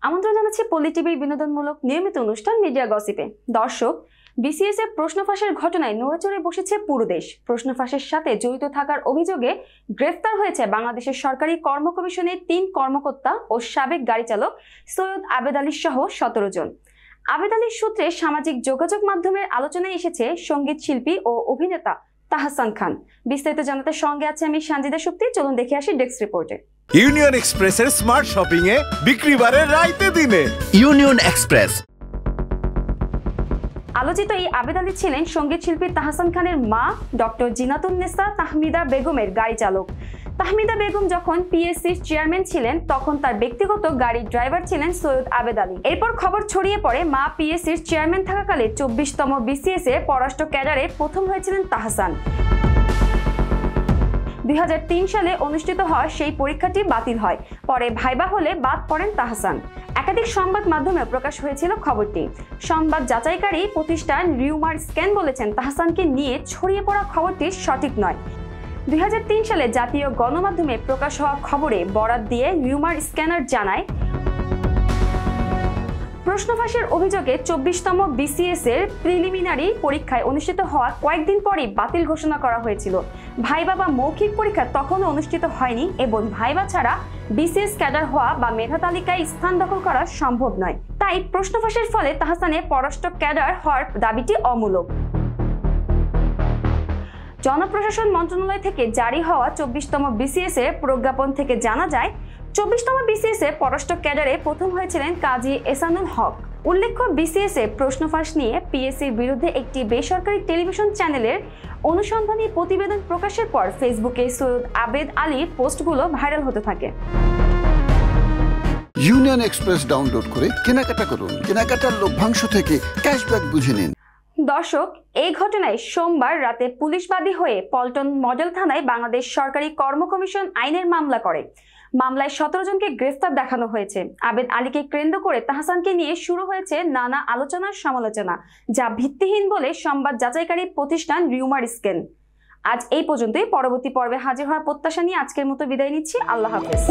আমন্ত্রণ জানাচ্ছি পল্লী টিভির বিনোদনমূলক নিয়মিত অনুষ্ঠান মিডিয়া গসিপে। দর্শক, বিসিএস এর প্রশ্ন ফাঁসের ঘটনায় নড়েচড়ে বসেছে পুরো দেশ। প্রশ্ন ফাঁসের সাথে জড়িত থাকার অভিযোগে গ্রেফতার হয়েছে বাংলাদেশের সরকারি কর্ম কমিশনের ৩ কর্মকর্তা ও সাবেক গাড়ি চালক সৈয়দ আবেদ আলী সহ ১৭ জন। আবেদ আলীর সূত্রে সামাজিক যোগাযোগ মাধ্যমের আলোচনায় এসেছে সঙ্গীত শিল্পী ও অভিনেতা তাহসান খান। বিস্তারিত জানাতে সঙ্গে আছে আমি সঞ্জিদা শক্তি। চলুন দেখে আসি ডেস্ক রিপোর্টে। ইউনিয়ন এক্সপ্রেসের স্মার্ট শপিং এ বিক্রি বাড়ে রাইতে দিনে। Union express. আলোচিত এই আবেদ আলী ছিলেন সঙ্গীত শিল্পী তাহসান খানের মা ডক্টর জিনাতুন্নেসা তাহমিদা বেগমের গাড়ি চালক। তাহমিদা বেগম যখন পিএসসির চেয়ারম্যান ছিলেন তখন তার ব্যক্তিগত গাড়ির ড্রাইভার ছিলেন সৈয়দ আবেদ আলী। এরপর খবর ছড়িয়ে পড়ে মা পিএসসির চেয়ারম্যান থাকাকালে ২৪তম বিসিএস এ পররাষ্ট্র ক্যাডারে প্রথম হয়েছিলেন তাহসান। ২০০৩ সালে অনুষ্ঠিত হওয়া সেই পরীক্ষাটি বাতিল হয়। পরে ভাইবা হলে বাদ পড়েন তাহসান। একাধিক সংবাদ মাধ্যমে প্রকাশ হয়েছিল খবরটি। সংবাদ যাচাইকারী প্রতিষ্ঠান রিউমার স্ক্যান বলেছেন তাহসানকে নিয়ে ছড়িয়ে পড়া খবরটি সঠিক নয়। ২০০৩ সালে জাতীয় গণমাধ্যমে প্রকাশ হওয়া খবরে বরাত দিয়ে রিউমার স্ক্যানার জানায়, প্রশ্ন ফাঁসের অভিযোগে ২৪তম বিসিএস এর প্রিলিমিনারি পরীক্ষায় অনুষ্ঠিত হওয়া কয়েকদিন পরেই বাতিল ঘোষণা করা হয়েছিল। ভাইবা বা মৌখিক পরীক্ষা তখনও অনুষ্ঠিত হয়নি এবং ভাইবা ছাড়া বিসিএস ক্যাডার হওয়া বা মেধা তালিকায় স্থান দখল করা সম্ভব নয়। তাই প্রশ্ন ফাঁসের ফলে তাহসানের পররাষ্ট্র ক্যাডার হওয়ার দাবিটি অমূলক। জনপ্রশাসন মন্ত্রণালয় থেকে জারি হওয়া ২৪তম বিসিএস এর প্রজ্ঞাপন থেকে জানা যায়, ২৪তম বিসিএস এ পররাষ্ট্র ক্যাডারে প্রথম হয়েছিলেন কাজী এসানুল হক। উল্লেখ্য, বিসিএস এ প্রশ্ন ফাঁস নিয়ে পিএসসির বিরুদ্ধে একটি বেসরকারি টেলিভিশন চ্যানেলের অনুসন্ধানী প্রতিবেদন প্রকাশের পর ফেসবুকে সৈয়দ আবেদ আলীর পোস্টগুলো ভাইরাল হতে থাকে। ইউনিয়ন এক্সপ্রেস ডাউনলোড করে কেনাকাটা করুন। কেনাকাটার লভ্যাংশ থেকে ক্যাশব্যাক বুঝে নিন। দর্শক, এই ঘটনায় সোমবার রাতে পুলিশ বাদী হয়ে পল্টন মডেল থানায় বাংলাদেশ সরকারি কর্ম কমিশন আইনের মামলা করে। মামলায় ১৭ জনকে গ্রেফতার দেখানো হয়েছে। আবেদ আলীকে কেন্দ্র করে তাহসানকে নিয়ে শুরু হয়েছে নানা আলোচনার সমালোচনা, যা ভিত্তিহীন বলে সংবাদ যাচাইকারী প্রতিষ্ঠান রিউমার স্ক্যান। আজ এই পর্যন্তই। পরবর্তী পর্বে হাজির হওয়ার প্রত্যাশা নিয়ে আজকের মতো বিদায় নিচ্ছি। আল্লাহ হাফেজ।